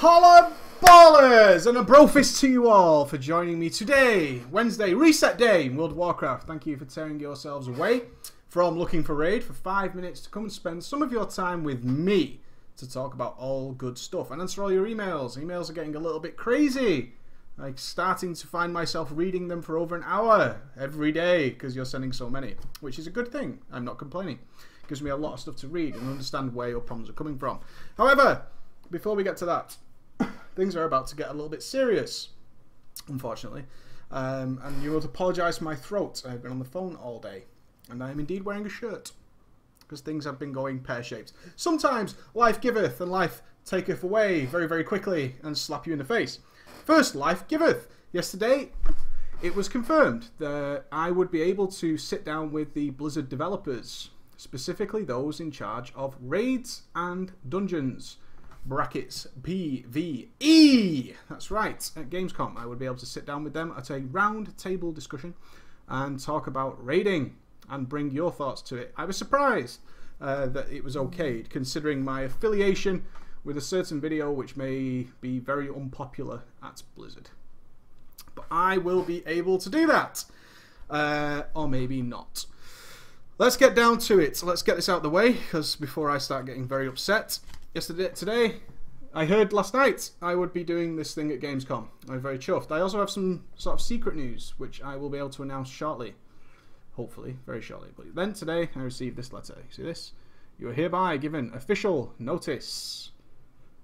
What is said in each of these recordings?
Holla ballers and a brofist to you all for joining me today, Wednesday, reset day in World of Warcraft. Thank you for tearing yourselves away from looking for raid for 5 minutes to come and spend some of your time with me to talk about all good stuff and answer all your emails. Emails are getting a little bit crazy. Like starting to find myself reading them for over an hour every day because you're sending so many, which is a good thing. I'm not complaining. It gives me a lot of stuff to read and understand where your problems are coming from. However, before we get to that, things are about to get a little bit serious, unfortunately. And you will apologise for my throat. I've been on the phone all day, and I am indeed wearing a shirt because things have been going pear-shaped. Sometimes life giveth and life taketh away very, very quickly and slap you in the face. First, life giveth. Yesterday, it was confirmed that I would be able to sit down with the Blizzard developers, specifically those in charge of raids and dungeons. Brackets PvE. That's right. At Gamescom, I would be able to sit down with them at a round table discussion and talk about raiding and bring your thoughts to it. I was surprised that it was okayed, considering my affiliation with a certain video which may be very unpopular at Blizzard. But I will be able to do that. Or maybe not. Let's get down to it. Let's get this out of the way, because before I start getting very upset. Today, I heard last night I would be doing this thing at Gamescom. I'm very chuffed. I also have some sort of secret news, which I will be able to announce shortly. Hopefully, very shortly. But then today, I received this letter. You see this? You are hereby given official notice.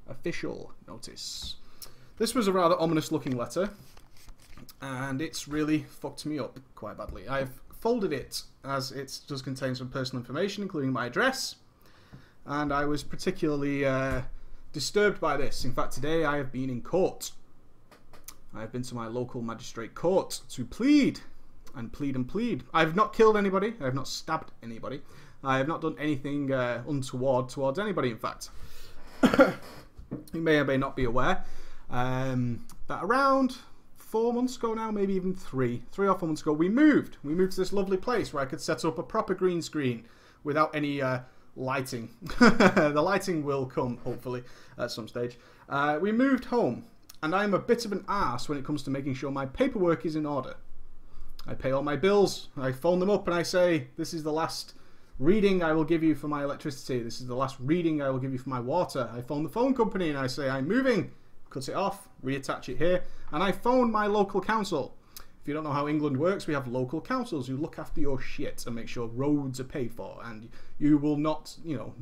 Official notice. This was a rather ominous looking letter, and it's really fucked me up quite badly. I've folded it as it does contain some personal information, including my address. And I was particularly disturbed by this. In fact, today I have been in court. I have been to my local magistrate court to plead and plead and plead. I have not killed anybody. I have not stabbed anybody. I have not done anything untoward towards anybody, in fact. You may or may not be aware that around 4 months ago now, maybe even 3 or 4 months ago, we moved. We moved to this lovely place where I could set up a proper green screen without any lighting. The lighting will come, hopefully, at some stage. We moved home, and I'm a bit of an arse when it comes to making sure my paperwork is in order. I pay all my bills, I phone them up and I say, this is the last reading I will give you for my electricity, this is the last reading I will give you for my water. I phone the phone company and I say, I'm moving, cut it off, reattach it here, and I phone my local council. If you don't know how England works, we have local councils who look after your shit and make sure roads are paid for, and you will not,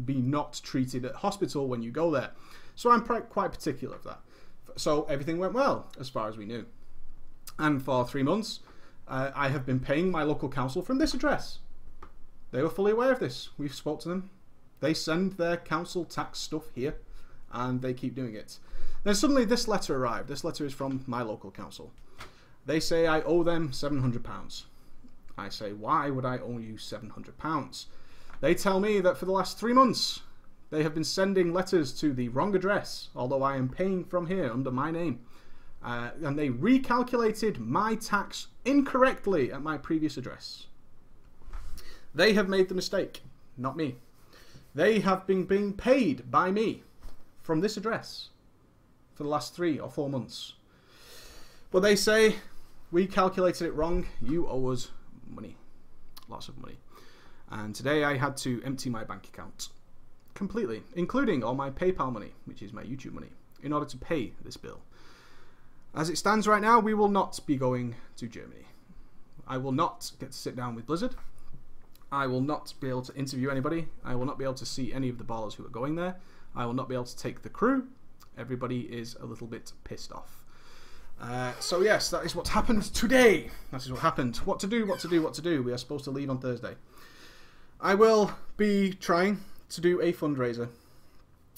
be not treated at hospital when you go there. So I'm quite particular of that. So everything went well, as far as we knew. And for 3 months, I have been paying my local council from this address. They were fully aware of this. We've spoke to them. They send their council tax stuff here, and they keep doing it. Then suddenly this letter arrived. This letter is from my local council. They say I owe them £700. I say, why would I owe you £700? They tell me that for the last 3 months, they have been sending letters to the wrong address, although I am paying from here under my name. And they recalculated my tax incorrectly at my previous address. They have made the mistake, not me. They have been being paid by me from this address for the last 3 or 4 months. But they say, we calculated it wrong, you owe us money. Lots of money. And today I had to empty my bank account. Completely. Including all my PayPal money, which is my YouTube money, in order to pay this bill. As it stands right now, we will not be going to Germany. I will not get to sit down with Blizzard. I will not be able to interview anybody. I will not be able to see any of the ballers who are going there. I will not be able to take the crew. Everybody is a little bit pissed off. So yes, that is what happened today. That is what happened. What to do, what to do, what to do. We are supposed to leave on Thursday. I will be trying to do a fundraiser.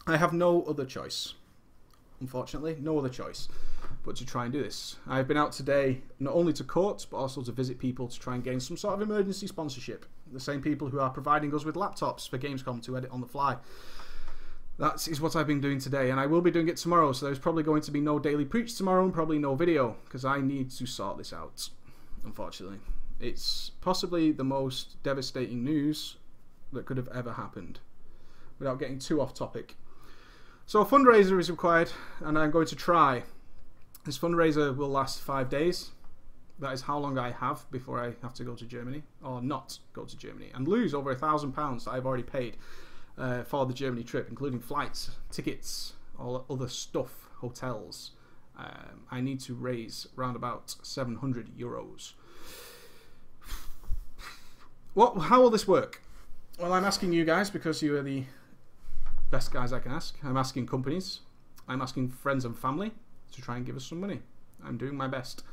I have no other choice. Unfortunately, no other choice but to try and do this. I've been out today not only to court, but also to visit people to try and gain some sort of emergency sponsorship. The same people who are providing us with laptops for Gamescom to edit on the fly. That is what I've been doing today, and I will be doing it tomorrow, so there's probably going to be no daily preach tomorrow and probably no video, because I need to sort this out, unfortunately. It's possibly the most devastating news that could have ever happened, without getting too off topic. So a fundraiser is required, and I'm going to try. This fundraiser will last 5 days. That is how long I have before I have to go to Germany, or not go to Germany, and lose over £1,000 that I've already paid for the Germany trip, including flights, tickets, all other stuff, hotels. I need to raise around about €700. How will this work? Well, I'm asking you guys because you are the best guys I can ask. I'm asking companies. I'm asking friends and family to try and give us some money. I'm doing my best.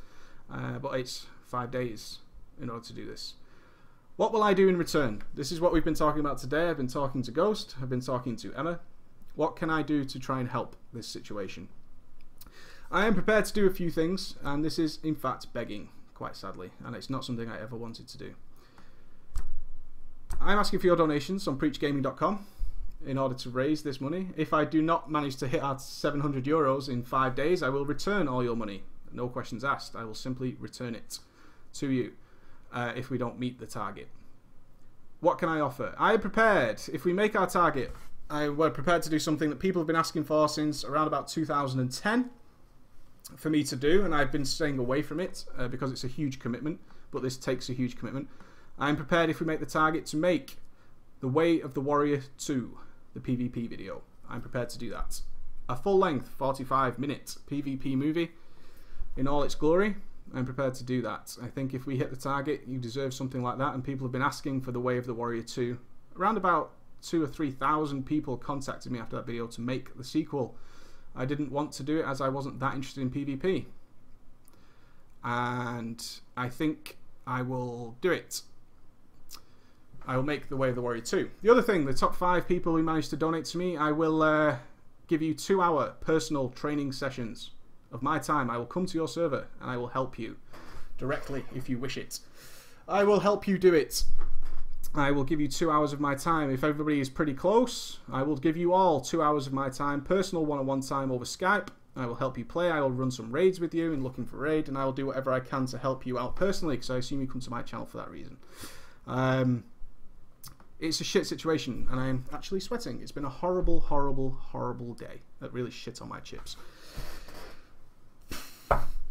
But it's 5 days in order to do this. What will I do in return? This is what we've been talking about today. I've been talking to Ghost. I've been talking to Emma. What can I do to try and help this situation? I am prepared to do a few things, and this is in fact begging, quite sadly, and it's not something I ever wanted to do. I'm asking for your donations on preachgaming.com in order to raise this money. If I do not manage to hit our €700 in 5 days, I will return all your money. No questions asked. I will simply return it to you if we don't meet the target. What can I offer? I am prepared. If we make our target, we're prepared to do something that people have been asking for since around about 2010 for me to do, and I've been staying away from it because it's a huge commitment, but this takes a huge commitment. I'm prepared, if we make the target, to make The Way of the Warrior 2, the PvP video. I'm prepared to do that. A full-length 45-minute PvP movie in all its glory. I'm prepared to do that. I think if we hit the target, you deserve something like that, and people have been asking for The Way of the Warrior 2. Around about 2,000 or 3,000 people contacted me after that video to make the sequel. I didn't want to do it as I wasn't that interested in PvP. And I think I will do it. I will make The Way of the Warrior 2. The other thing, the top 5 people who managed to donate to me, I will give you 2-hour personal training sessions of my time. I will come to your server and I will help you directly if you wish it. I will help you do it. I will give you 2 hours of my time. If everybody is pretty close, I will give you all 2 hours of my time, personal one-on-one time over Skype. I will help you play. I will run some raids with you and looking for raid, and I will do whatever I can to help you out personally, because I assume you come to my channel for that reason. It's a shit situation, and I am actually sweating. It's been a horrible, horrible, horrible day. That really shit on my chips.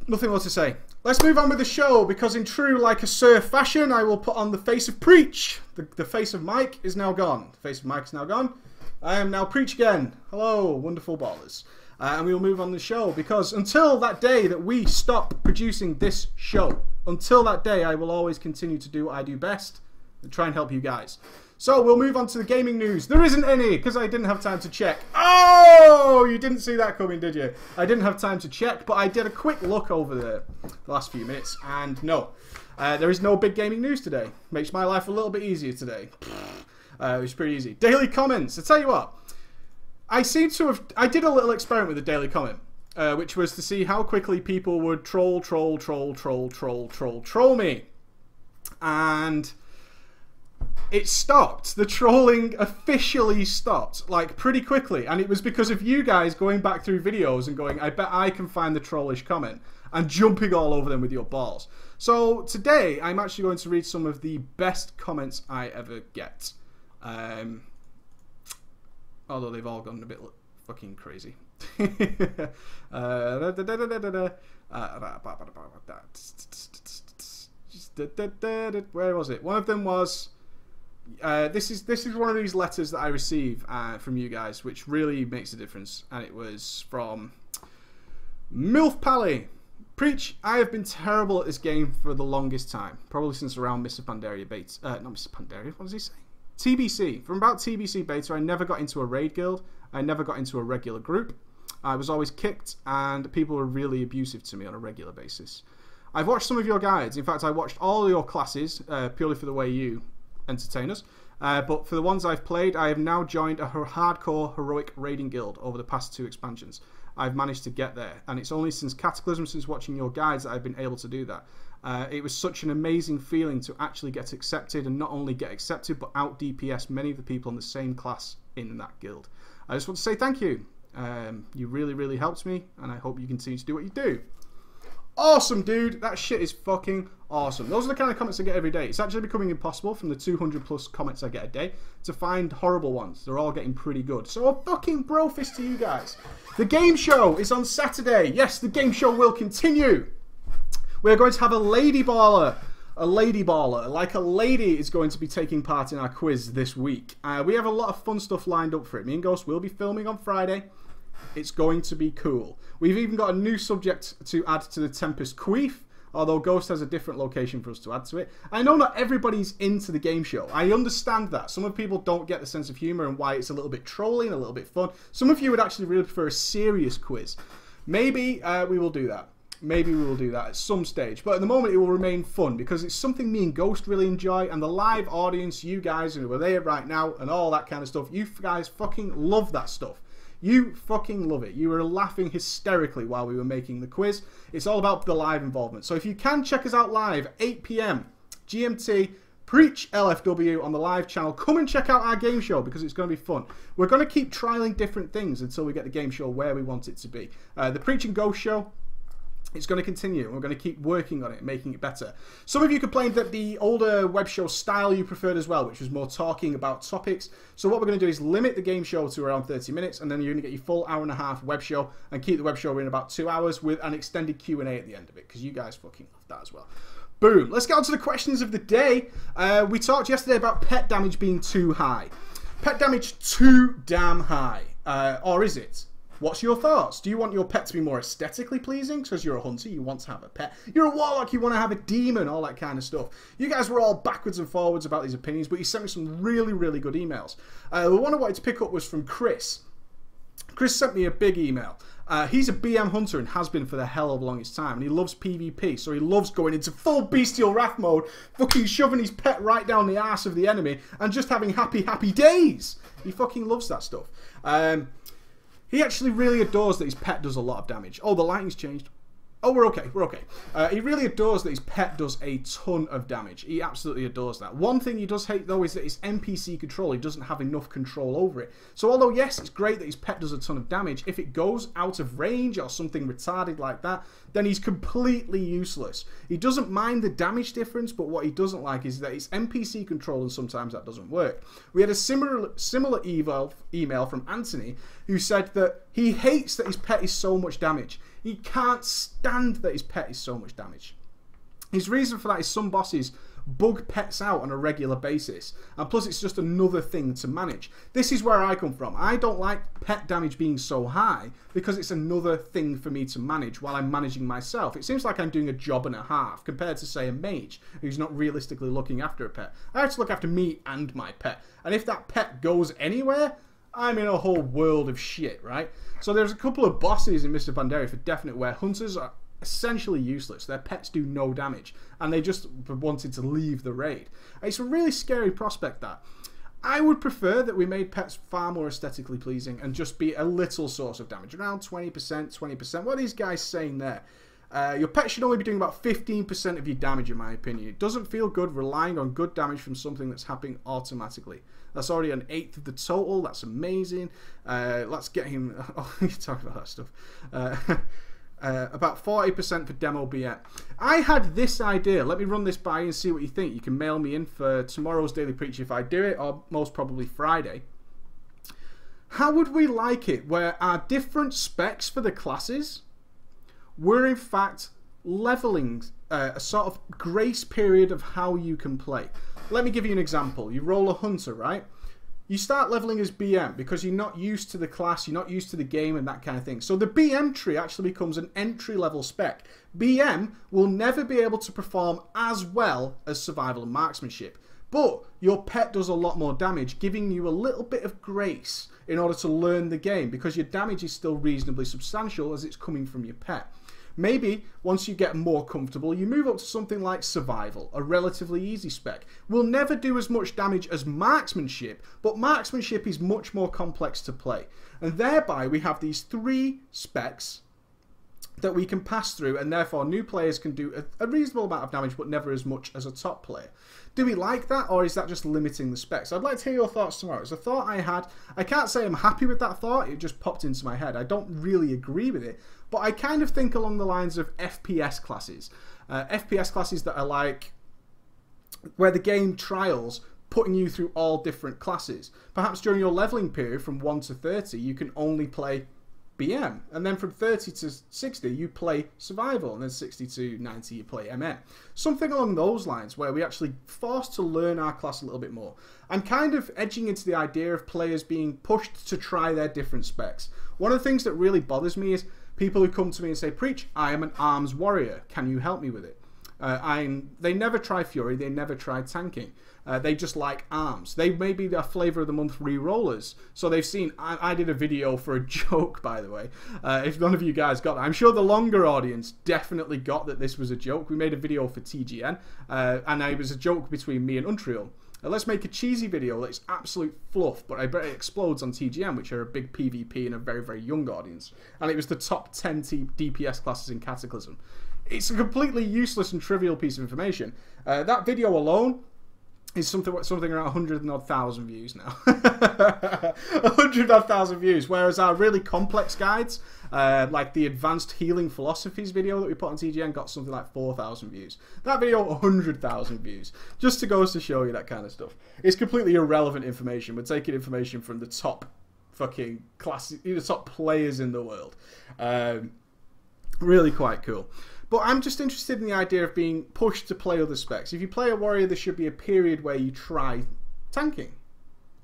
Nothing more to say. Let's move on with the show, because in true Like a Sir fashion, I will put on the face of Preach. The face of Mike is now gone. The face of Mike is now gone. I am now Preach again. Hello, wonderful ballers. And we will move on the show, because until that day that we stop producing this show, until that day, I will always continue to do what I do best and try and help you guys. So we'll move on to the gaming news. There isn't any, because I didn't have time to check. Oh, you didn't see that coming, did you? I didn't have time to check, but I did a quick look over the last few minutes, and no, there is no big gaming news today. Makes my life a little bit easier today. It was pretty easy. Daily comments. I tell you what, I did a little experiment with the daily comment, which was to see how quickly people would troll me, and it stopped. The trolling officially stopped, like, pretty quickly. And it was because of you guys going back through videos and going, I bet I can find the trollish comment, and jumping all over them with your balls. So today, I'm actually going to read some of the best comments I ever get. Although they've all gone a bit fucking crazy. Where was it? One of them was... this is one of these letters that I receive from you guys, which really makes a difference, and it was from Milf Pally. Preach, I have been terrible at this game for the longest time, probably since around Mr. Pandaria beta. Not Mr. Pandaria, what does he say? TBC. From about TBC beta, I never got into a raid guild. I never got into a regular group. I was always kicked, and people were really abusive to me on a regular basis. I've watched some of your guides. In fact, I watched all your classes purely for the way you entertain us, but for the ones I've played, I have now joined a hardcore heroic raiding guild over the past 2 expansions. I've managed to get there, and it's only since Cataclysm, since watching your guides, that I've been able to do that. It was such an amazing feeling to actually get accepted, and not only get accepted, but out DPS many of the people in the same class in that guild. I just want to say thank you. You really, really helped me, and I hope you continue to do what you do. Awesome, dude. That shit is fucking awesome. Those are the kind of comments I get every day. It's actually becoming impossible from the 200 plus comments I get a day to find horrible ones. They're all getting pretty good. So a fucking bro fist to you guys. The game show is on Saturday. Yes, the game show will continue. We're going to have a lady baller. A lady baller, like a lady, is going to be taking part in our quiz this week. We have a lot of fun stuff lined up for it. Me and Ghost will be filming on Friday. It's going to be cool. We've even got a new subject to add to the Tempest Queef, although Ghost has a different location for us to add to it. I know not everybody's into the game show. I understand that. Some of people don't get the sense of humour and why it's a little bit trolling, a little bit fun. Some of you would actually really prefer a serious quiz. Maybe we will do that. Maybe we will do that at some stage. But at the moment, it will remain fun because it's something me and Ghost really enjoy. And the live audience, you guys who are there right now and all that kind of stuff, you guys fucking love that stuff. You fucking love it. You were laughing hysterically while we were making the quiz. It's all about the live involvement. So if you can check us out live, 8 PM GMT, Preach LFW on the live channel. Come and check out our game show because it's going to be fun. We're going to keep trialing different things until we get the game show where we want it to be. The Preach and Go show, it's going to continue. We're going to keep working on it, making it better. Some of you complained that the older web show style you preferred as well, which was more talking about topics. So what we're going to do is limit the game show to around 30 minutes, and then you're going to get your full hour-and-a-half web show, and keep the web show in about 2 hours with an extended Q&A at the end of it, because you guys fucking love that as well. Boom. Let's get on to the questions of the day. We talked yesterday about pet damage being too high. Pet damage too damn high. Or is it? What's your thoughts? Do you want your pet to be more aesthetically pleasing? Because you're a hunter, you want to have a pet. You're a warlock, you want to have a demon, all that kind of stuff. You guys were all backwards and forwards about these opinions, but you sent me some really, really good emails. The one I wanted to pick up was from Chris. Chris sent me a big email. He's a BM hunter and has been for the hell of the longest time. And he loves PvP, so he loves going into full bestial wrath mode, fucking shoving his pet right down the arse of the enemy, and just having happy, happy days. He fucking loves that stuff. He actually really adores that his pet does a lot of damage. Oh, the lighting's changed. Oh, we're okay, we're okay. He really adores that his pet does a ton of damage. He absolutely adores that. One thing he does hate, though, is that his NPC control, he doesn't have enough control over it. So although, yes, it's great that his pet does a ton of damage, if it goes out of range or something retarded like that, then he's completely useless. He doesn't mind the damage difference, but what he doesn't like is that it's NPC control, and sometimes that doesn't work. We had a similar email from Anthony, who said that he hates that his pet is so much damage. He can't stand that his pet is so much damage. His reason for that is some bosses bug pets out on a regular basis, and plus it's just another thing to manage. This is where I come from. I don't like pet damage being so high because it's another thing for me to manage while I'm managing myself. It seems like I'm doing a job and a half compared to, say, a mage who's not realistically looking after a pet. I have to look after me and my pet, and if that pet goes anywhere, I'm in a whole world of shit, right? So there's a couple of bosses in Mists of Pandaria for definite where hunters are essentially useless. Their pets do no damage, and they just wanted to leave the raid. It's a really scary prospect, that. I would prefer that we made pets far more aesthetically pleasing and just be a little source of damage. Around 20%, 20%. What are these guys saying there? Your pet should only be doing about 15% of your damage, in my opinion. It doesn't feel good relying on good damage from something that's happening automatically. That's already an 1/8 of the total. That's amazing. Let's get him... Oh, you talk about that stuff. About 40% for demo BM. I had this idea. Let me run this by you and see what you think. You can mail me in for tomorrow's Daily Preach if I do it, or most probably Friday. How would we like it where our different specs for the classes were in fact leveling a sort of grace period of how you can play? Let me give you an example. You roll a hunter, right? You start leveling as BM because you're not used to the class, you're not used to the game and that kind of thing. So the BM tree actually becomes an entry-level spec. BM will never be able to perform as well as survival and marksmanship. But your pet does a lot more damage, giving you a little bit of grace in order to learn the game, because your damage is still reasonably substantial as it's coming from your pet. Maybe once you get more comfortable, you move up to something like survival, a relatively easy spec. Will never do as much damage as marksmanship, but marksmanship is much more complex to play. And thereby we have these 3 specs that we can pass through, and therefore new players can do a reasonable amount of damage, but never as much as a top player. Do we like that, or is that just limiting the specs? I'd like to hear your thoughts tomorrow. It's a thought I had. I can't say I'm happy with that thought. It just popped into my head. I don't really agree with it, but I kind of think along the lines of FPS classes. FPS classes that are like where the game trials putting you through all different classes. Perhaps during your leveling period from 1 to 30, you can only play BM, and then from 30 to 60 you play survival, and then 60 to 90 you play MM. Something along those lines where we actually forced to learn our class a little bit more. I'm kind of edging into the idea of players being pushed to try their different specs. One of the things that really bothers me is people who come to me and say, Preach, I am an arms warrior, can you help me with it? They never try Fury, they never try tanking. They just like arms. They may be their flavour of the month re-rollers. So they've seen, I did a video for a joke, by the way. If none of you guys got that, I'm sure the longer audience definitely got that this was a joke. We made a video for TGN, and it was a joke between me and Untrill. Let's make a cheesy video that's absolute fluff, but I bet it explodes on TGN, which are a big PvP and a very, very young audience. And it was the top 10 DPS classes in Cataclysm. It's a completely useless and trivial piece of information. That video alone is something around 100,000 views now. 100,000 views, whereas our really complex guides, like the Advanced Healing Philosophies video that we put on TGN, got something like 4,000 views. That video, 100,000 views. Just to goes to show you that kind of stuff. It's completely irrelevant information. We're taking information from the top fucking class, the top players in the world. Really quite cool. But I'm just interested in the idea of being pushed to play other specs. If you play a warrior, there should be a period where you try tanking.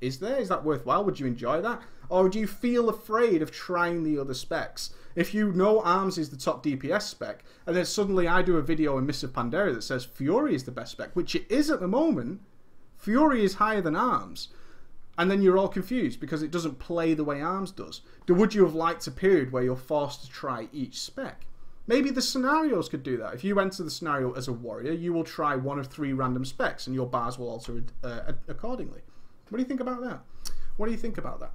Is there? Is that worthwhile? Would you enjoy that? Or do you feel afraid of trying the other specs? If you know arms is the top DPS spec, and then suddenly I do a video in Mists of Pandaria that says Fury is the best spec, which it is at the moment, Fury is higher than arms, and then you're all confused because it doesn't play the way arms does. Would you have liked a period where you're forced to try each spec? Maybe the scenarios could do that. If you enter the scenario as a warrior, you will try one of 3 random specs, and your bars will alter accordingly. What do you think about that? What do you think about that?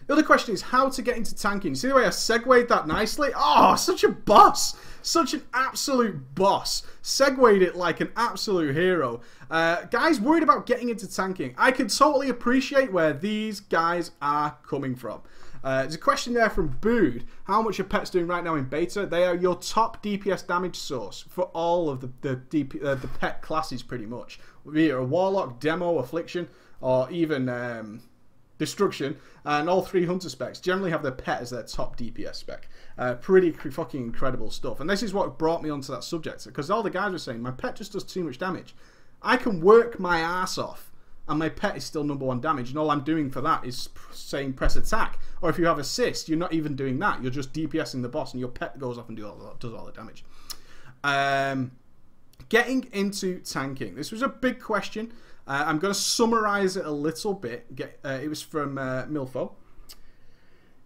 The other question is how to get into tanking. See the way I segued that nicely? Oh, such a boss. Such an absolute boss. Segued it like an absolute hero. Guys worried about getting into tanking. I can totally appreciate where these guys are coming from. There's a question there from Bood. How much are pets doing right now in beta? They are your top DPS damage source for all of the pet classes pretty much. Be it a Warlock, Demo, Affliction, or even Destruction, and all 3 Hunter specs generally have their pet as their top DPS spec. Pretty fucking incredible stuff. And this is what brought me onto that subject, because all the guys were saying, my pet just does too much damage. I can work my ass off, and my pet is still #1 damage, and all I'm doing for that is saying press attack. Or if you have assist, you're not even doing that. You're just DPSing the boss, and your pet goes off and does all the damage. Getting into tanking. This was a big question. I'm going to summarise it a little bit. It was from Milfo.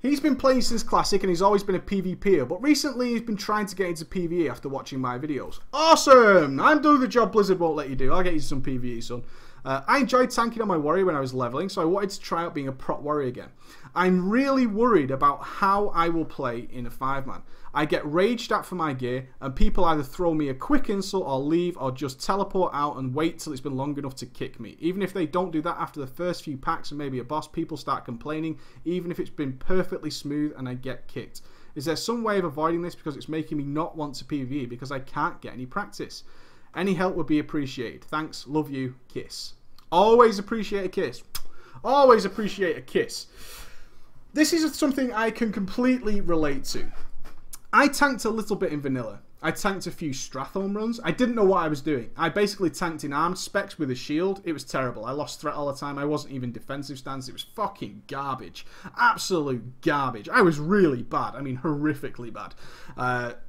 He's been playing since Classic and he's always been a PvPer, but recently he's been trying to get into PvE after watching my videos. Awesome! I'm doing the job Blizzard won't let you do. I'll get you some PvE, son. I enjoyed tanking on my warrior when I was leveling, so I wanted to try out being a prot warrior again. I'm really worried about how I will play in a 5-man. I get raged at for my gear, and people either throw me a quick insult or leave, or just teleport out and wait till it's been long enough to kick me. Even if they don't do that after the first few packs and maybe a boss, people start complaining, even if it's been perfectly smooth and I get kicked. Is there some way of avoiding this because it's making me not want to PvE because I can't get any practice? Any help would be appreciated. Thanks, love you, kiss. Always appreciate a kiss. Always appreciate a kiss. This is something I can completely relate to. I tanked a little bit in vanilla. I tanked a few Stratholme runs. I didn't know what I was doing. I basically tanked in armed specs with a shield. It was terrible. I lost threat all the time. I wasn't even defensive stance. It was fucking garbage. Absolute garbage. I was really bad. I mean, horrifically bad.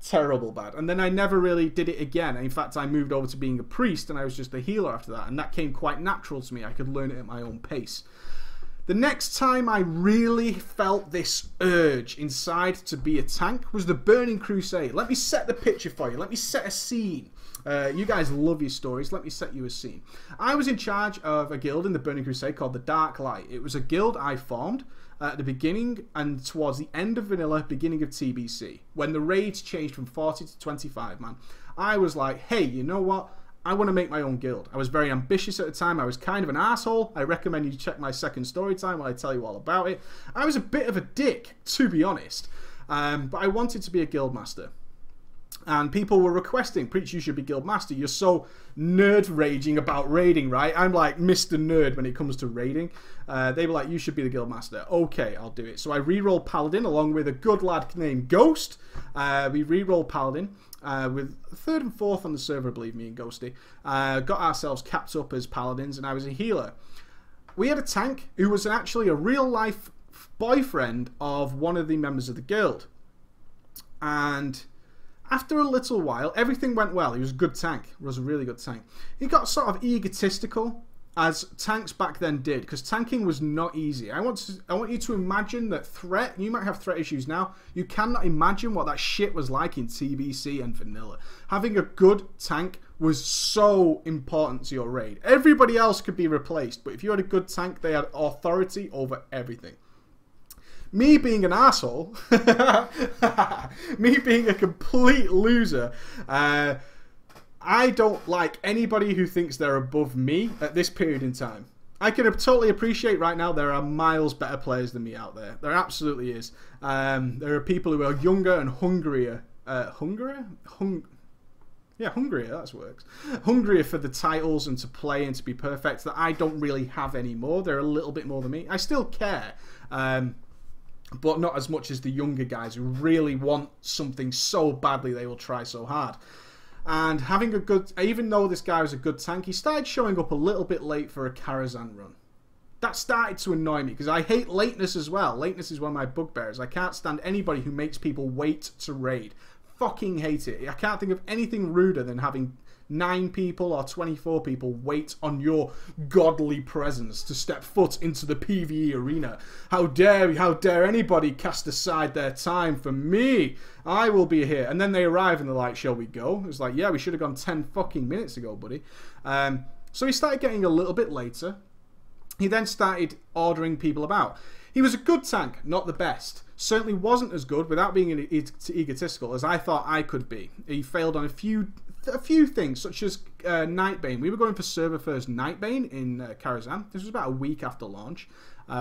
Terrible bad. And then I never really did it again. In fact, I moved over to being a priest and I was just a healer after that. And that came quite natural to me. I could learn it at my own pace. The next time I really felt this urge inside to be a tank was the Burning Crusade. Let me set the picture for you. Let me set a scene. You guys love your stories. Let me set you a scene. I was in charge of a guild in the Burning Crusade called the Dark Light. It was a guild I formed at the beginning and towards the end of vanilla, beginning of TBC. When the raids changed from 40 to 25, man, I was like, hey, you know what? I want to make my own guild. I was very ambitious at the time. I was kind of an asshole. I recommend you check my second story time where I tell you all about it. I was a bit of a dick, to be honest. But I wanted to be a guildmaster. And people were requesting, Preach, you should be guildmaster. You're so nerd raging about raiding, right? I'm like Mr. Nerd when it comes to raiding. They were like, you should be the guildmaster. Okay, I'll do it. So I re-rolled Paladin along with a good lad named Ghost. We re-rolled Paladin with third and fourth on the server, I believe, me and Ghosty. Got ourselves capped up as Paladins, and I was a healer. We had a tank who was actually a real-life boyfriend of one of the members of the guild. And after a little while, everything went well. He was a good tank. He was a really good tank. He got sort of egotistical, as tanks back then did, because tanking was not easy. I want you to imagine that threat. You might have threat issues now. You cannot imagine what that shit was like in TBC and vanilla. Having a good tank was so important to your raid. Everybody else could be replaced, but if you had a good tank, they had authority over everything. Me being an asshole, me being a complete loser, I don't like anybody who thinks they're above me at this period in time. I can totally appreciate right now there are miles better players than me out there. There absolutely is. There are people who are younger and hungrier. Hungrier, that works. Hungrier for the titles and to play and to be perfect that I don't really have anymore. They're a little bit more than me. I still care. But not as much as the younger guys who really want something so badly they will try so hard. And having a good, even though this guy was a good tank, he started showing up a little bit late for a Karazhan run. That started to annoy me because I hate lateness as well. Lateness is one of my bugbears. I can't stand anybody who makes people wait to raid. Fucking hate it. I can't think of anything ruder than having 9 people or 24 people wait on your godly presence to step foot into the PvE arena. How dare anybody cast aside their time for me? I will be here. And then they arrive and they're like, shall we go? It's like, yeah, we should have gone 10 fucking minutes ago, buddy. So he started getting a little bit later. He then started ordering people about. He was a good tank, not the best. Certainly wasn't as good, without being egotistical, as I thought I could be. He failed on a few things, such as Nightbane. We were going for server first Nightbane in Karazhan. This was about a week after launch.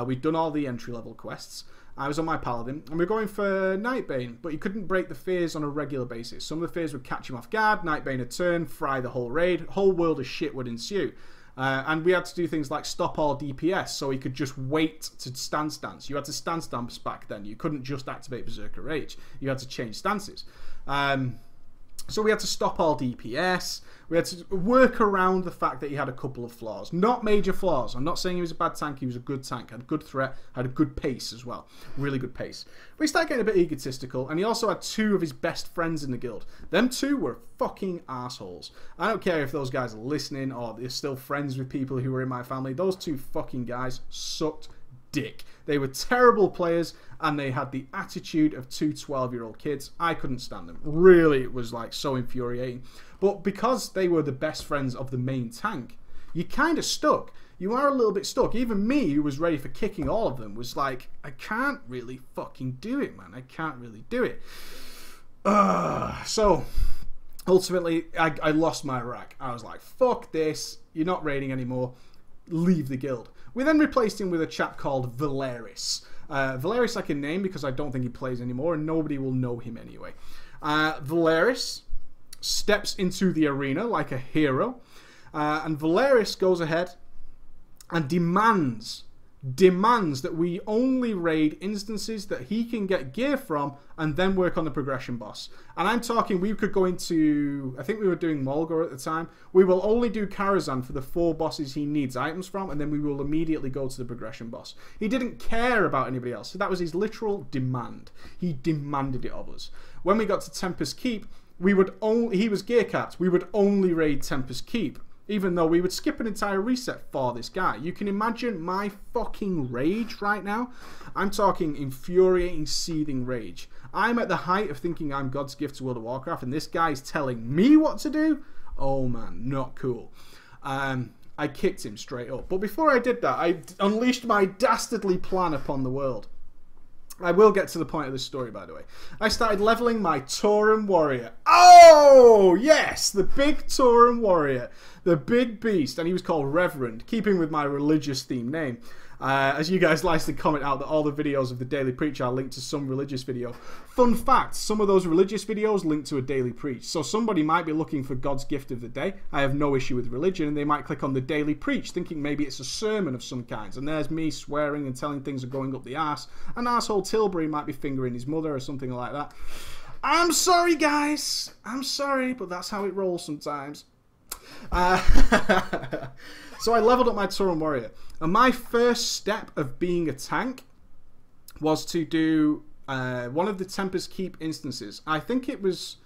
We'd done all the entry-level quests. I was on my Paladin, and we were going for Nightbane, but he couldn't break the fears on a regular basis. Some of the fears would catch him off guard, Nightbane would turn, fry the whole raid, whole world of shit would ensue. And we had to do things like stop all DPS, so he could just wait to stance. You had to stance back then. You couldn't just activate Berserker Rage. You had to change stances. So we had to stop all DPS. We had to work around the fact that he had a couple of flaws. Not major flaws. I'm not saying he was a bad tank. He was a good tank. Had a good threat. Had a good pace as well. Really good pace. But he started getting a bit egotistical. And he also had 2 of his best friends in the guild. Them 2 were fucking assholes. I don't care if those guys are listening or they're still friends with people who were in my family. Those 2 fucking guys sucked dick. They were terrible players and they had the attitude of 2 12-year-old kids. I couldn't stand them. Really, it was like so infuriating. But because they were the best friends of the main tank, you kind of stuck. You are a little bit stuck. Even me, who was ready for kicking all of them, was like, I can't really fucking do it, man. I can't really do it. So, ultimately, I lost my rack. I was like, fuck this. You're not raiding anymore. Leave the guild. We then replaced him with a chap called Valeris. Valeris I can name because I don't think he plays anymore and nobody will know him anyway. Valeris steps into the arena like a hero. And Valeris goes ahead and demands that we only raid instances that he can get gear from and then work on the progression boss. And I'm talking, we could go into, I think we were doing Mulgore at the time. We will only do Karazhan for the 4 bosses he needs items from, and then we will immediately go to the progression boss. He didn't care about anybody else. So that was his literal demand. He demanded it of us. When we got to Tempest Keep, he was gear capped. We would only raid Tempest Keep, even though we would skip an entire reset for this guy. You can imagine my fucking rage right now. I'm talking infuriating, seething rage. I'm at the height of thinking I'm God's gift to World of Warcraft, and this guy's telling me what to do? Oh man, not cool. I kicked him straight up. But before I did that, I unleashed my dastardly plan upon the world. I will get to the point of this story, by the way. I started leveling my Tauren warrior. Oh, yes! The big Tauren warrior. The big beast. And he was called Reverend, keeping with my religious theme name. As you guys like to comment out that all the videos of the Daily Preach are linked to some religious video. Fun fact, some of those religious videos link to a Daily Preach. So somebody might be looking for God's gift of the day. I have no issue with religion, and they might click on the Daily Preach thinking maybe it's a sermon of some kind. And there's me swearing and telling things are going up the arse. And arsehole Tilbury might be fingering his mother or something like that. I'm sorry, guys. I'm sorry, but that's how it rolls sometimes. So I leveled up my Tauren Warrior, and my first step of being a tank was to do one of the Tempest Keep instances. I think it's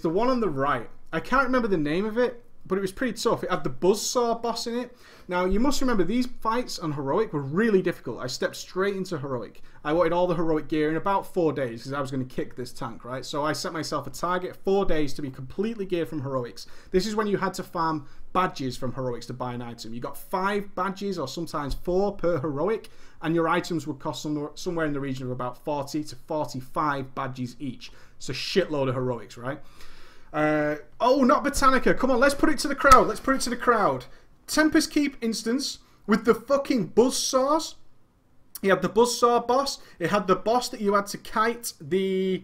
the one on the right. I can't remember the name of it, but it was pretty tough. It had the Buzzsaw boss in it. Now, you must remember, these fights on Heroic were really difficult. I stepped straight into Heroic. I wanted all the Heroic gear in about 4 days because I was going to kick this tank, right? So I set myself a target, 4 days, to be completely geared from Heroics. This is when you had to farm badges from Heroics to buy an item. You got 5 badges, or sometimes 4 per Heroic, and your items would cost somewhere in the region of about 40 to 45 badges each. It's a shitload of Heroics, right? Oh, not Botanica. Come on, let's put it to the crowd. Let's put it to the crowd. Tempest Keep instance with the fucking Buzzsaws. You had the Buzzsaw boss. It had the boss that you had to kite the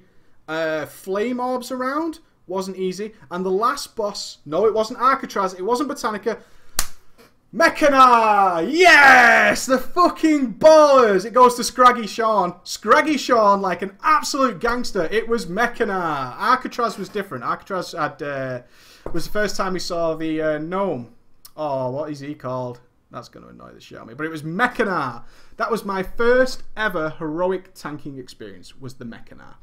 flame orbs around. Wasn't easy. And the last boss, no, it wasn't Arcatraz. It wasn't Botanica. Mechana! Yes! The fucking ballers! It goes to Scraggy Sean. Scraggy Sean, like an absolute gangster. It was Mechana. Arcatraz was different. Arcatraz had, was the first time we saw the gnome. Oh, what is he called? That's going to annoy the shit out of me. But it was Mechana. That was my first ever heroic tanking experience, was the Mechana.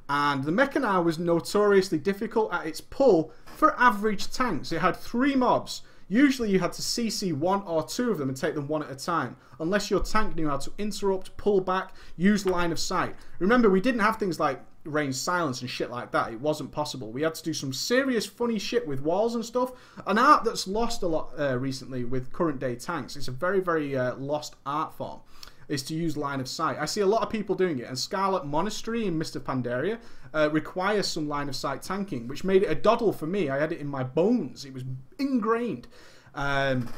And the Mechana was notoriously difficult at its pull for average tanks. It had 3 mobs. Usually you had to CC 1 or 2 of them and take them one at a time, unless your tank knew how to interrupt, pull back, use line of sight. Remember, we didn't have things like range silence and shit like that. It wasn't possible. We had to do some serious funny shit with walls and stuff. An art that's lost a lot recently with current day tanks. It's a very, very lost art form, is to use line of sight. I see a lot of people doing it, and Scarlet Monastery in Mist of Pandaria requires some line of sight tanking, which made it a doddle for me. I had it in my bones. It was ingrained on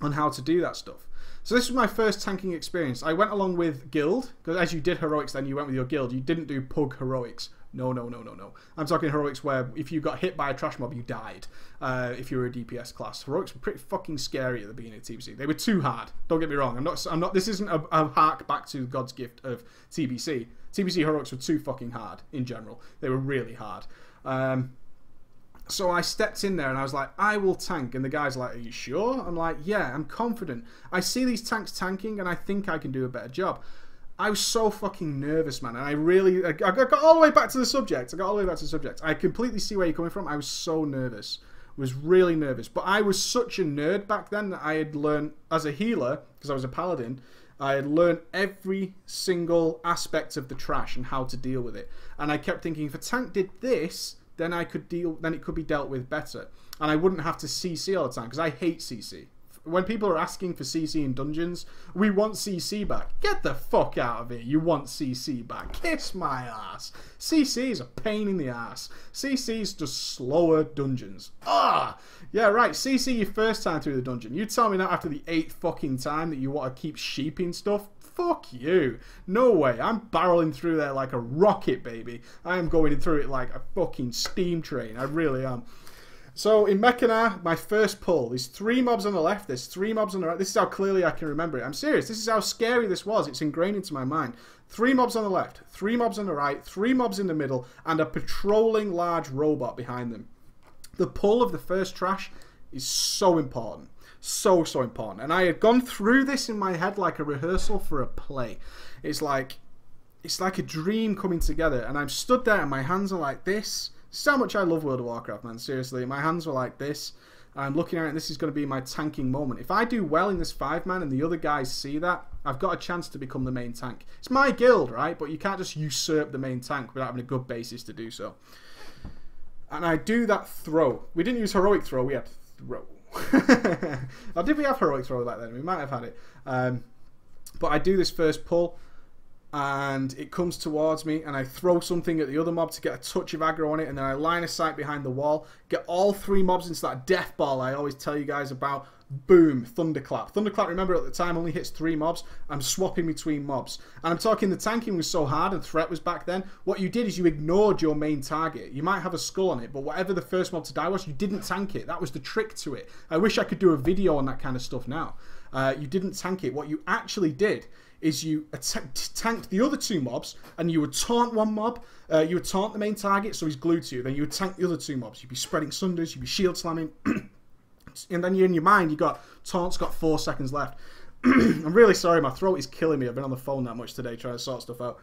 how to do that stuff. So this was my first tanking experience. I went along with Guild, because as you did Heroics then, you went with your Guild. You didn't do Pug Heroics. No, no, no, no, no. I'm talking Heroics where if you got hit by a trash mob, you died. If you were a DPS class. Heroics were pretty fucking scary at the beginning of TBC. They were too hard. Don't get me wrong. I'm not, this isn't a hark back to God's gift of TBC. TBC Heroics were too fucking hard in general. They were really hard. So I stepped in there and I was like, I will tank. And the guy's like, are you sure? I'm like, yeah, I'm confident. I see these tanks tanking and I think I can do a better job. I was so fucking nervous, man. And I got all the way back to the subject. I completely see where you're coming from. I was so nervous. I was really nervous. But I was such a nerd back then that I had learned, as a healer, because I was a paladin, I had learned every single aspect of the trash and how to deal with it. And I kept thinking, if a tank did this, then it could be dealt with better. And I wouldn't have to CC all the time, because I hate CC. When people are asking for CC in dungeons, we want CC back. Get the fuck out of it. You want CC back. Kiss my ass. CC is a pain in the ass. CC is just slower dungeons. Ah! Yeah, right. CC your first time through the dungeon. You tell me that after the 8th fucking time that you want to keep sheeping stuff? Fuck you. No way. I'm barreling through there like a rocket, baby. I am going through it like a fucking steam train. I really am. So in Mechana, my first pull, there's 3 mobs on the left, there's 3 mobs on the right. This is how clearly I can remember it. I'm serious. This is how scary this was. It's ingrained into my mind. 3 mobs on the left, 3 mobs on the right, 3 mobs in the middle, and a patrolling large robot behind them. The pull of the first trash is so important. So, so important. And I had gone through this in my head like a rehearsal for a play. It's like a dream coming together. And I'm stood there and my hands are like this. So much I love World of Warcraft, man. Seriously, my hands were like this. I'm looking at it and this is going to be my tanking moment. If I do well in this 5-man and the other guys see that, I've got a chance to become the main tank. It's my guild, right? But you can't just usurp the main tank without having a good basis to do so. And I do that throw. We didn't use heroic throw, we had throw. Or did we have heroic throw back then? We might have had it. But I do this first pull. And it comes towards me, and I throw something at the other mob to get a touch of aggro on it, and then I line of sight behind the wall, get all 3 mobs into that death ball I always tell you guys about. boom, thunderclap. Thunderclap, remember at the time, only hits 3 mobs. I'm swapping between mobs. And I'm talking the tanking was so hard and threat was back then. What you did is you ignored your main target. You might have a skull on it, but whatever the first mob to die was, you didn't tank it. That was the trick to it. I wish I could do a video on that kind of stuff now. You didn't tank it. What you actually did is you tanked the other 2 mobs, and you would taunt one mob, you would taunt the main target, so he's glued to you, then you would tank the other 2 mobs, you'd be spreading sunders, you'd be shield slamming, and then in your mind, you got, taunt's got 4 seconds left. I'm really sorry, my throat is killing me, I've been on the phone that much today trying to sort stuff out.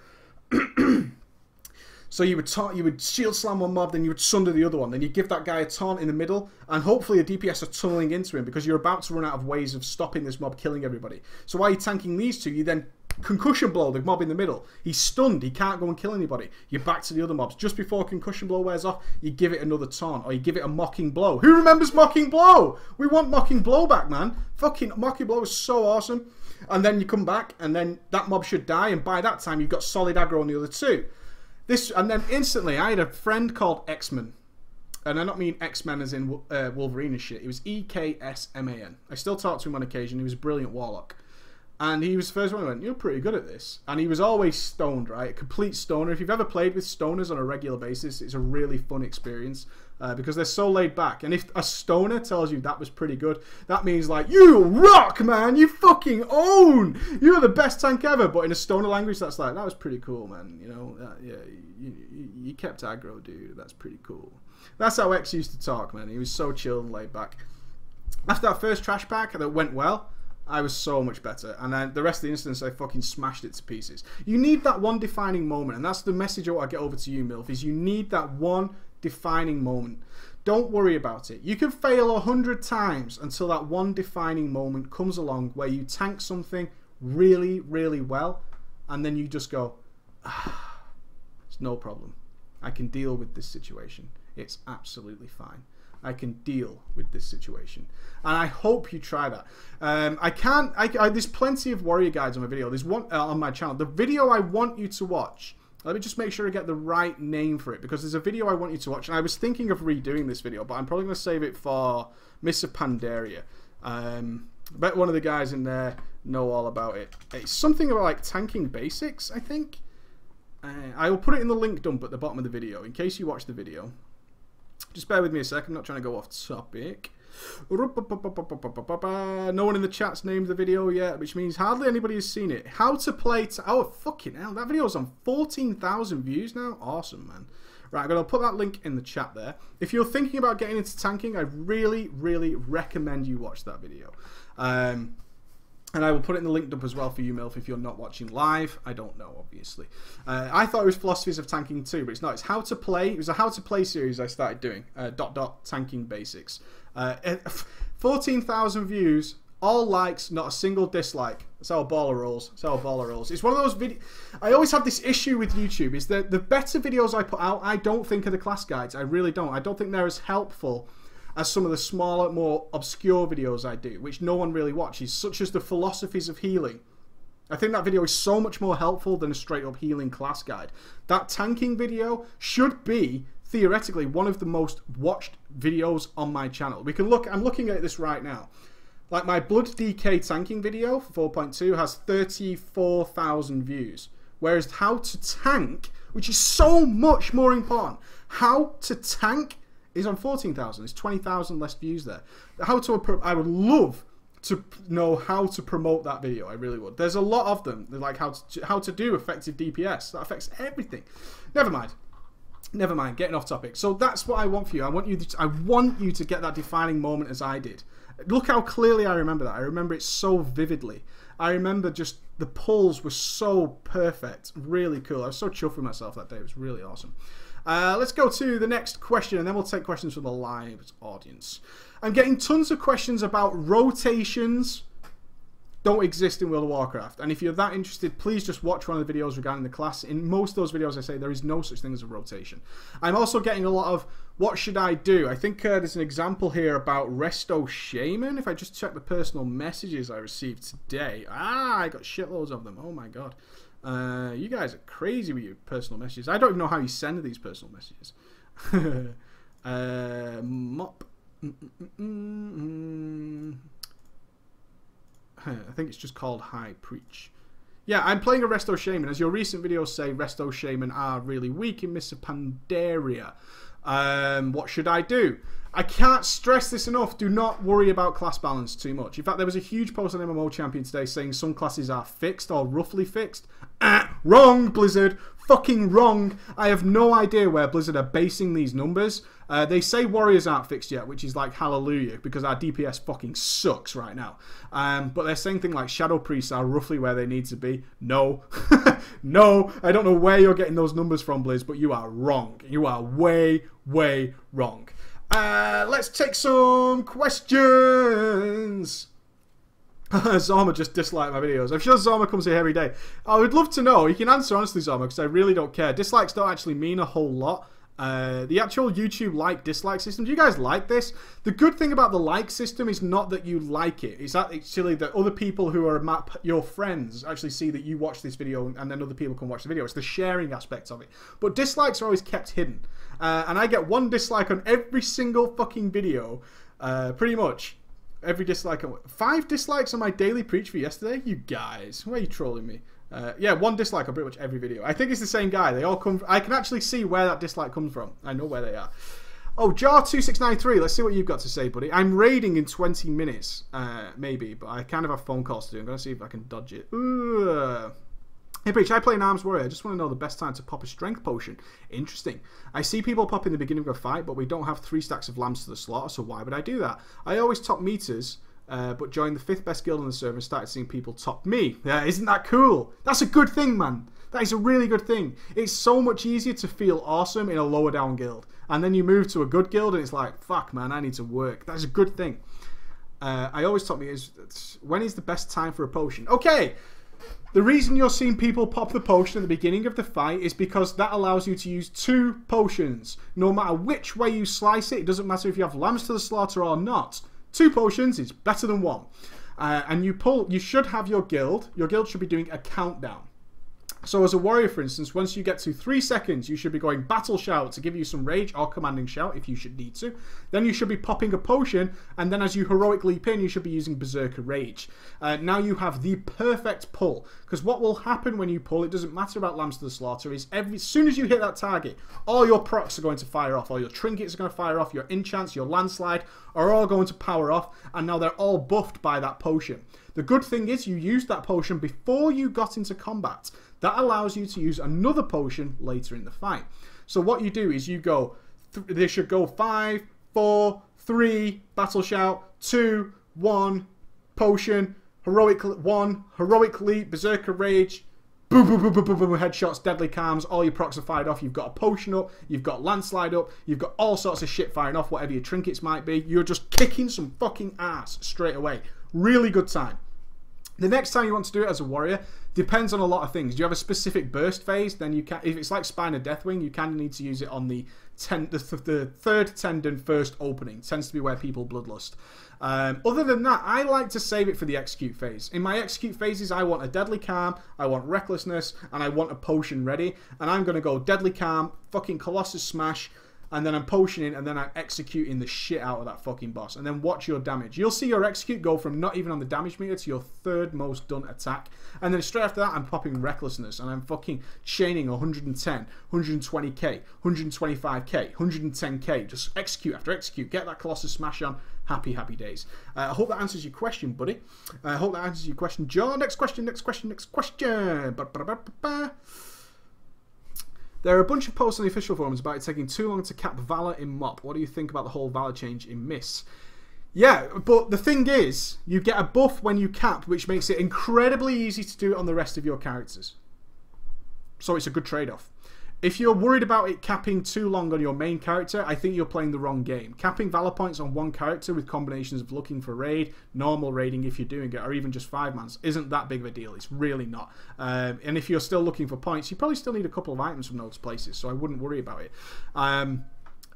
So you would shield slam one mob, then you would sunder the other one. Then you give that guy a taunt in the middle, and hopefully a DPS are tunneling into him because you're about to run out of ways of stopping this mob killing everybody. So while you're tanking these 2, you then concussion blow the mob in the middle. He's stunned, he can't go and kill anybody. You're back to the other mobs. Just before concussion blow wears off, you give it another taunt, or you give it a mocking blow. Who remembers mocking blow? We want mocking blow back, man. Fucking mocking blow is so awesome. And then you come back, and then that mob should die, and by that time you've got solid aggro on the other 2. And then instantly, I had a friend called X-Men. And I don't mean X-Men as in Wolverine and shit. It was E-K-S-M-A-N. I still talk to him on occasion. He was a brilliant warlock. And he was the first one who went, you're pretty good at this. And he was always stoned, right? A complete stoner. If you've ever played with stoners on a regular basis, it's a really fun experience. Because they're so laid back. And if a stoner tells you that was pretty good, that means like, you rock, man! You fucking own! You're the best tank ever! But in a stoner language, that's like, that was pretty cool, man. You know, yeah, you kept aggro, dude. That's pretty cool. That's how X used to talk, man. He was so chill and laid back. After that first trash pack that went well, I was so much better. And then the rest of the instance, I fucking smashed it to pieces. You need that one defining moment. And that's the message I want to get over to you, MILF, is you need that one defining moment. Don't worry about it. You can fail 100 times until that one defining moment comes along where you tank something really, really well, and then you just go, ah, it's no problem. I can deal with this situation. It's absolutely fine. I can deal with this situation, and I hope you try that. There's plenty of warrior guides on my video. There's one on my channel. The video I want you to watch. Let me just make sure I get the right name for it, because there's a video I want you to watch, and I was thinking of redoing this video, but I'm probably going to save it for Miss Pandaria. I bet one of the guys in there know all about it. It's something about like tanking basics, I think. I will put it in the link dump at the bottom of the video, in case you watch the video. Just bear with me a sec, I'm not trying to go off topic. No one in the chat's named the video yet, which means hardly anybody has seen it. How to play... Oh, fucking hell. That video's on 14,000 views now. Awesome, man. Right, I'm going to put that link in the chat there. If you're thinking about getting into tanking, I really, really recommend you watch that video. And I will put it in the link dump as well for you, MILF, if you're not watching live. I don't know, obviously. I thought it was Philosophies of Tanking too, but it's not. It's How to Play. It was a How to Play series I started doing. ... Tanking Basics. 14,000 views, all likes, not a single dislike. That's how a baller rolls. That's how a baller rolls. It's one of those videos... I always have this issue with YouTube, is that the better videos I put out, I don't think are the class guides. I really don't. I don't think they're as helpful as some of the smaller, more obscure videos I do, which no one really watches, such as the Philosophies of Healing. I think that video is so much more helpful than a straight-up healing class guide. That tanking video should be, theoretically, one of the most watched videos on my channel. We can look... I'm looking at this right now. Like, my Blood DK tanking video for 4.2 has 34,000 views. Whereas How to Tank, which is so much more important, How to Tank is on 14,000. It's 20,000 less views there. I would love to know how to promote that video. I really would. There's a lot of them. They're like how to do effective DPS. That affects everything. Never mind. Never mind. Getting off topic. So that's what I want for you. I want you to get that defining moment as I did. Look how clearly I remember that. I remember it so vividly. I remember just the pulls were so perfect. Really cool. I was so chuffed with myself that day. It was really awesome. Let's go to the next question, and then we'll take questions from the live audience. I'm getting tons of questions about rotations don't exist in World of Warcraft. And if you're that interested, please just watch one of the videos regarding the class. In most of those videos, I say there is no such thing as a rotation. I'm also getting a lot of, what should I do? I think there's an example here about Resto Shaman. If I just check the personal messages I received today. I got shitloads of them. Oh my god. You guys are crazy with your personal messages. I don't even know how you send these personal messages. Mop. I think it's just called High Preach. Yeah, I'm playing a Resto Shaman. As your recent videos say, Resto Shaman are really weak in Mr. Pandaria. What should I do? I can't stress this enough. Do not worry about class balance too much. In fact, there was a huge post on MMO Champion today saying some classes are fixed or roughly fixed. Wrong, Blizzard. Fucking wrong. I have no idea where Blizzard are basing these numbers. They say warriors aren't fixed yet, which is like hallelujah, because our DPS fucking sucks right now. But they're saying things like shadow priests are roughly where they need to be. No. No. I don't know where you're getting those numbers from, Blizz, but you are wrong. You are way, way wrong. Let's take some questions. Zama just disliked my videos. I'm sure Zama comes here every day. I would love to know. You can answer honestly, Zama, because I really don't care. Dislikes don't actually mean a whole lot. The actual YouTube like-dislike system, do you guys like this? The good thing about the like system is not that you like it. It's actually that other people who are your friends actually see that you watch this video and then other people can watch the video. It's the sharing aspect of it. But dislikes are always kept hidden. And I get one dislike on every single fucking video, pretty much. Every dislike. 5 dislikes on my daily preach for yesterday? You guys, why are you trolling me? Yeah, 1 dislike on pretty much every video. I think it's the same guy. They all come. I can actually see where that dislike comes from. I know where they are. Oh, Jar2693. Let's see what you've got to say, buddy. I'm raiding in 20 minutes, maybe, but I kind of have phone calls to do. I'm going to see if I can dodge it. Hey, Preach, I play an Arms Warrior. I just want to know the best time to pop a strength potion. Interesting. I see people pop in the beginning of a fight, but we don't have 3 stacks of lambs to the slaughter, so why would I do that? I always top meters, but joined the 5th best guild on the server and started seeing people top me. Yeah, isn't that cool? That's a good thing, man. That is a really good thing. It's so much easier to feel awesome in a lower down guild. And then you move to a good guild and it's like, fuck, man, I need to work. That's a good thing. I always top meters. When is the best time for a potion? Okay. The reason you're seeing people pop the potion at the beginning of the fight is because that allows you to use 2 potions. No matter which way you slice it doesn't matter if you have lambs to the slaughter or not. 2 potions is better than 1. And you should have your guild should be doing a countdown. So as a warrior, for instance, once you get to 3 seconds, you should be going battle shout to give you some rage, or commanding shout if you should need to. Then you should be popping a potion, and then as you heroic leap in, you should be using berserker rage. Now you have the perfect pull, because what will happen when you pull, it doesn't matter about lambs to the slaughter, is as soon as you hit that target, all your procs are going to fire off, all your trinkets are going to fire off, your enchants, your landslide are all going to power off, and now they're all buffed by that potion. The good thing is you used that potion before you got into combat. That allows you to use another potion later in the fight. So what you do is you go, they should go 5, 4, 3, battle shout, 2, 1, potion, heroic 1, heroic leap, berserker rage, boom, boom, boom, boom, boom, boom, headshots, deadly calms, all your procs are fired off, you've got a potion up, you've got landslide up, you've got all sorts of shit firing off, whatever your trinkets might be. You're just kicking some fucking ass straight away. Really good time. The next time you want to do it as a warrior depends on a lot of things. Do you have a specific burst phase? Then you can. If it's like Spine of Deathwing, you kind of need to use it on the third tendon first opening. It tends to be where people bloodlust. Other than that, I like to save it for the execute phase. In my execute phases, I want a deadly calm, I want recklessness, and I want a potion ready. And I'm going to go deadly calm, fucking Colossus smash, and then I'm potioning, and then I'm executing the shit out of that fucking boss. And then watch your damage. You'll see your execute go from not even on the damage meter to your 3rd most done attack. And then straight after that, I'm popping recklessness, and I'm fucking chaining 110, 120k, 125k, 110k. Just execute after execute. Get that Colossus smash on. Happy, happy days. I hope that answers your question, buddy. I hope that answers your question, Joe. Next question, next question, next question. There are a bunch of posts on the official forums about it taking too long to cap Valor in MoP. What do you think about the whole Valor change in Miss? Yeah, but the thing is, you get a buff when you cap, which makes it incredibly easy to do it on the rest of your characters. So it's a good trade-off. If you're worried about it capping too long on your main character, I think you're playing the wrong game. Capping Valor points on one character with combinations of looking for raid, normal raiding if you're doing it, or even just 5-mans isn't that big of a deal. It's really not. And if you're still looking for points, you probably still need a couple of items from those places, so I wouldn't worry about it. And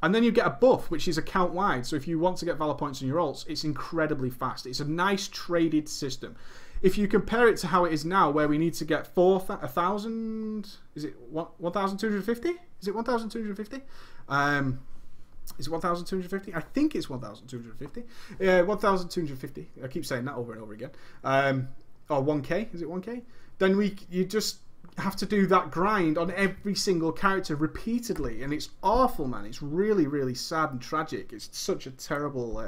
then you get a buff, which is account-wide. So if you want to get Valor points on your ults, it's incredibly fast. It's a nice traded system. If you compare it to how it is now, where we need to get 1,000, is it 1,250? Is it 1,250? Is it 1,250? I think it's 1,250. Yeah, 1,250. I keep saying that over and over again. Or 1k. Is it 1k? Then you just have to do that grind on every single character repeatedly, and it's awful, man. It's really, really sad and tragic. It's such a terrible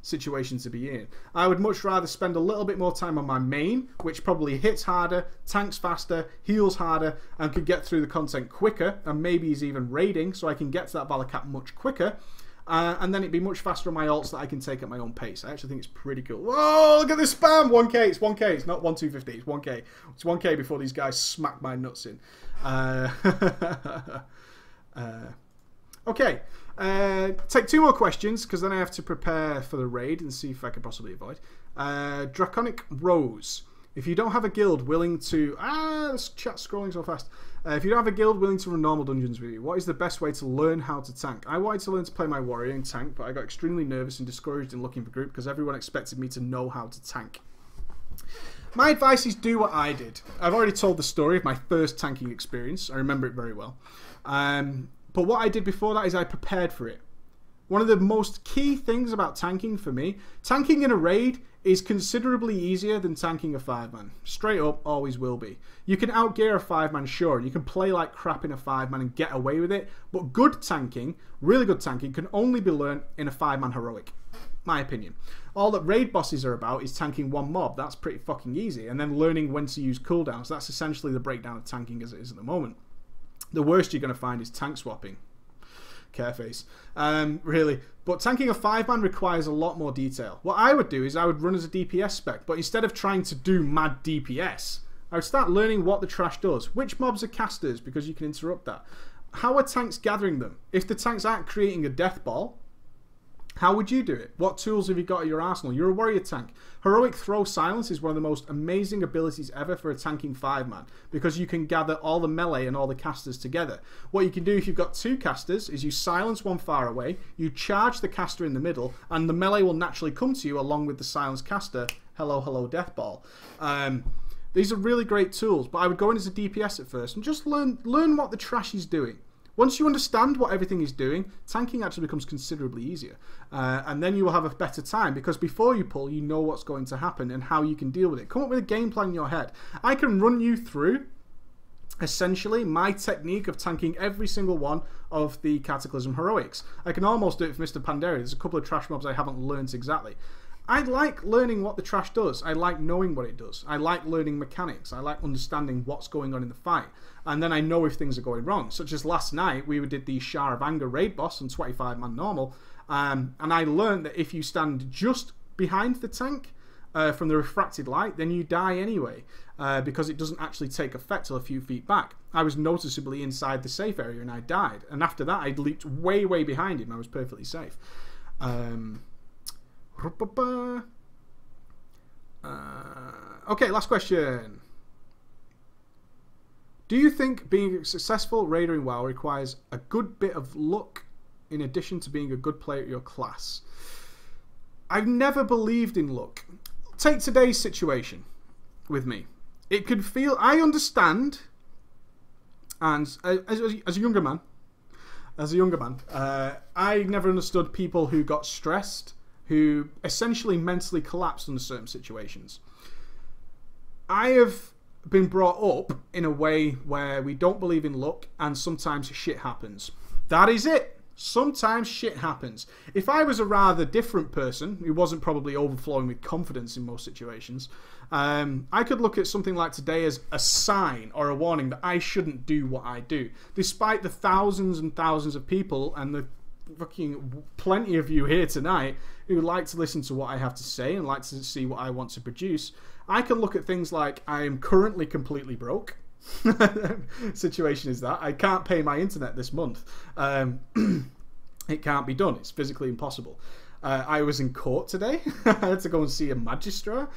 situation to be in. I would much rather spend a little bit more time on my main, which probably hits harder, tanks faster, heals harder, and could get through the content quicker, and maybe is even raiding, so I can get to that Valor cap much quicker. And then it'd be much faster on my ults that I can take at my own pace. I actually think it's pretty cool. Whoa, look at this spam! 1k, it's 1k, it's not 1,250, it's 1k. It's 1k before these guys smack my nuts in. Okay, take 2 more questions, because then I have to prepare for the raid and see if I can possibly avoid. Draconic Rose. If you don't have a guild willing to... this chat's scrolling so fast. If you don't have a guild willing to run normal dungeons with you, what is the best way to learn how to tank? I wanted to learn to play my warrior and tank, but I got extremely nervous and discouraged in looking for group because everyone expected me to know how to tank. My advice is do what I did. I've already told the story of my first tanking experience. I remember it very well. But what I did before that is I prepared for it. One of the most key things about tanking for me, tanking in a raid is considerably easier than tanking a 5-man. Straight up, always will be. You can outgear a 5-man, sure, and you can play like crap in a 5-man and get away with it, but good tanking, really good tanking, can only be learned in a 5-man heroic. My opinion. All that raid bosses are about is tanking one mob. That's pretty fucking easy. And then learning when to use cooldowns. That's essentially the breakdown of tanking as it is at the moment. The worst you're going to find is tank swapping. Careface. Really. But tanking a 5-man requires a lot more detail. What I would do is I would run as a DPS spec, but instead of trying to do mad DPS, I would start learning what the trash does. Which mobs are casters, because you can interrupt that. How are tanks gathering them? If the tanks aren't creating a death ball, how would you do it? What tools have you got at your arsenal? You're a warrior tank. Heroic Throw Silence is one of the most amazing abilities ever for a tanking 5-man, because you can gather all the melee and all the casters together. What you can do if you've got 2 casters is you silence one far away, you charge the caster in the middle, and the melee will naturally come to you along with the silenced caster. Hello, hello, death ball. These are really great tools, but I would go in as a DPS at first and just learn what the trash is doing. Once you understand what everything is doing, tanking actually becomes considerably easier. And then you will have a better time, because before you pull, you know what's going to happen and how you can deal with it. Come up with a game plan in your head. I can run you through, essentially, my technique of tanking every single one of the Cataclysm Heroics. I can almost do it for Mr. Pandaria. There's a couple of trash mobs I haven't learned exactly. I like learning what the trash does. I like knowing what it does. I like learning mechanics. I like understanding what's going on in the fight. And then I know if things are going wrong. Such as last night, we did the Shah of Anger raid boss on 25-man normal. And I learned that if you stand just behind the tank from the refracted light, then you die anyway. Because it doesn't actually take effect till a few feet back. I was noticeably inside the safe area and I died. And after that, I leaped way, way behind him. I was perfectly safe. Okay, last question. Do you think being a successful raider in WoW requires a good bit of luck in addition to being a good player at your class? I've never believed in luck. Take today's situation with me. It could feel... I understand, and as a younger man, I never understood people who got stressed, who essentially mentally collapsed under certain situations. I have been brought up in a way where we don't believe in luck, and sometimes shit happens. That is it. Sometimes shit happens. If I was a rather different person, who wasn't probably overflowing with confidence in most situations, I could look at something like today as a sign or a warning that I shouldn't do what I do. Despite the thousands and thousands of people and the fucking plenty of you here tonight who like to listen to what I have to say and like to see what I want to produce, I can look at things like I am currently completely broke. Situation is that I can't pay my internet this month. It can't be done. It's physically impossible. I was in court today. I had to go and see a magistrate.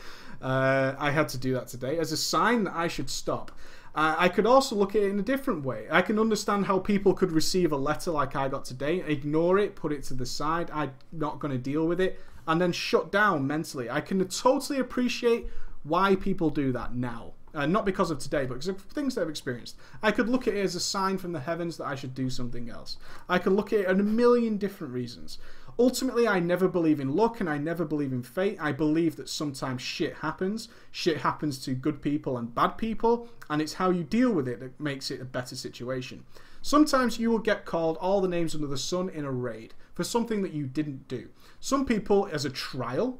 I had to do that today as a sign that I should stop. I could also look at it in a different way. I can understand how people could receive a letter like I got today, ignore it, put it to the side, I'm not going to deal with it, and then shut down mentally. I can totally appreciate why people do that now. Not because of today, but because of things that I've experienced. I could look at it as a sign from the heavens that I should do something else. I could look at it in a million different reasons. Ultimately, I never believe in luck and I never believe in fate. I believe that sometimes shit happens. Shit happens to good people and bad people, and it's how you deal with it that makes it a better situation. Sometimes you will get called all the names under the sun in a raid for something that you didn't do. Some people, as a trial,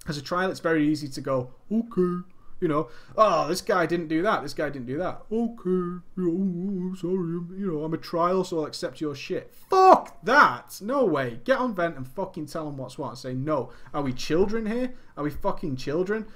it's very easy to go, okay, you know, oh, this guy didn't do that, this guy didn't do that. Okay, I'm sorry, you know, I'm a trial, so I'll accept your shit. Fuck that! No way. Get on Vent and fucking tell them what's what and say, no. Are we children here? Are we fucking children?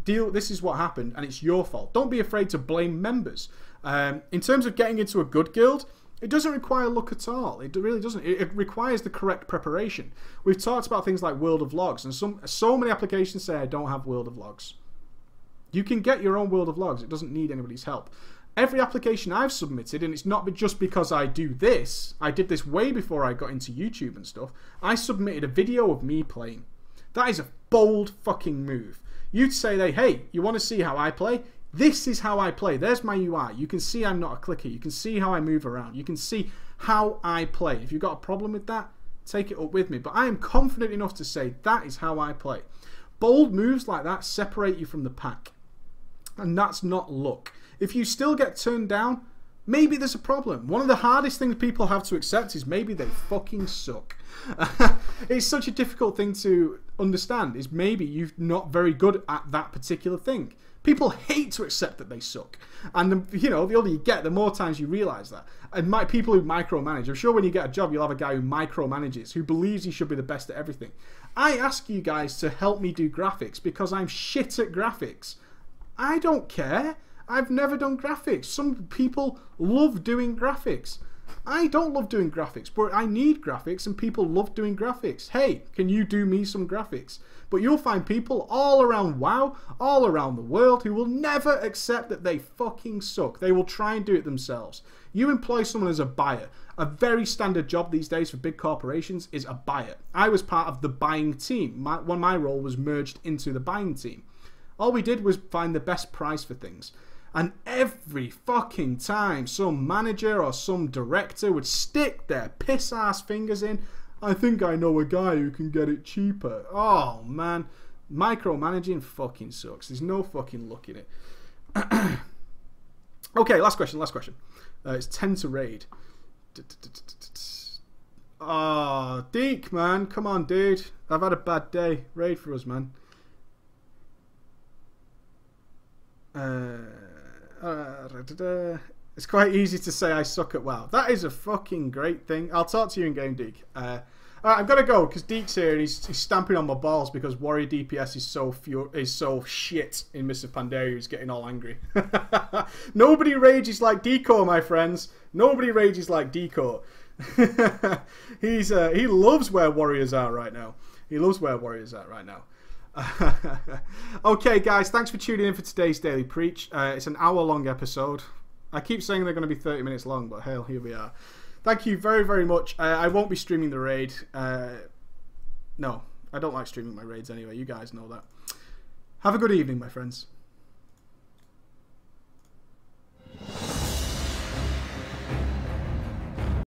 This is what happened, and it's your fault. Don't be afraid to blame members. In terms of getting into a good guild, it doesn't require luck at all. It really doesn't. It requires the correct preparation. We've talked about things like World of Logs, and so many applications say I don't have World of Logs. You can get your own World of Logs. It doesn't need anybody's help. Every application I've submitted, and it's not just because I do this. I did this way before I got into YouTube and stuff. I submitted a video of me playing. That is a bold fucking move. You'd say, hey, you want to see how I play? This is how I play. There's my UI. You can see I'm not a clicker. You can see how I move around. You can see how I play. If you've got a problem with that, take it up with me. But I am confident enough to say that is how I play. Bold moves like that separate you from the pack. And that's not luck. If you still get turned down, maybe there's a problem. One of the hardest things people have to accept is maybe they fucking suck. It's such a difficult thing to understand, is maybe you're not very good at that particular thing. People hate to accept that they suck. And, you know, the older you get, the more times you realise that. And people who micromanage, I'm sure when you get a job, you'll have a guy who micromanages, who believes he should be the best at everything. I ask you guys to help me do graphics because I'm shit at graphics. I don't care. I've never done graphics. Some people love doing graphics. I don't love doing graphics, but I need graphics and people love doing graphics. Hey, can you do me some graphics? But you'll find people all around WoW, all around the world, who will never accept that they fucking suck. They will try and do it themselves. You employ someone as a buyer. A very standard job these days for big corporations is a buyer. I was part of the buying team. My role was merged into the buying team. All we did was find the best price for things. And every fucking time some manager or some director would stick their piss-ass fingers in, I think I know a guy who can get it cheaper. Oh, man. Micromanaging fucking sucks. There's no fucking luck in it. Okay, last question. It's 10 to raid. Oh, Deke, man. Come on, dude. I've had a bad day. Raid for us, man. It's quite easy to say I suck at WoW. That is a fucking great thing. I'll talk to you in game, Deke. Alright, I've got to go because Deke's here and he's stamping on my balls because Warrior DPS is so shit in Mists of Pandaria. He's getting all angry. Nobody rages like Decor, my friends. Nobody rages like Decor. He loves where Warriors are right now. Okay, guys, thanks for tuning in for today's Daily Preach. It's an hour-long episode. I keep saying they're going to be 30 minutes long, but hell, here we are. Thank you very, very much. I won't be streaming the raid. No, I don't like streaming my raids anyway. You guys know that. Have a good evening, my friends.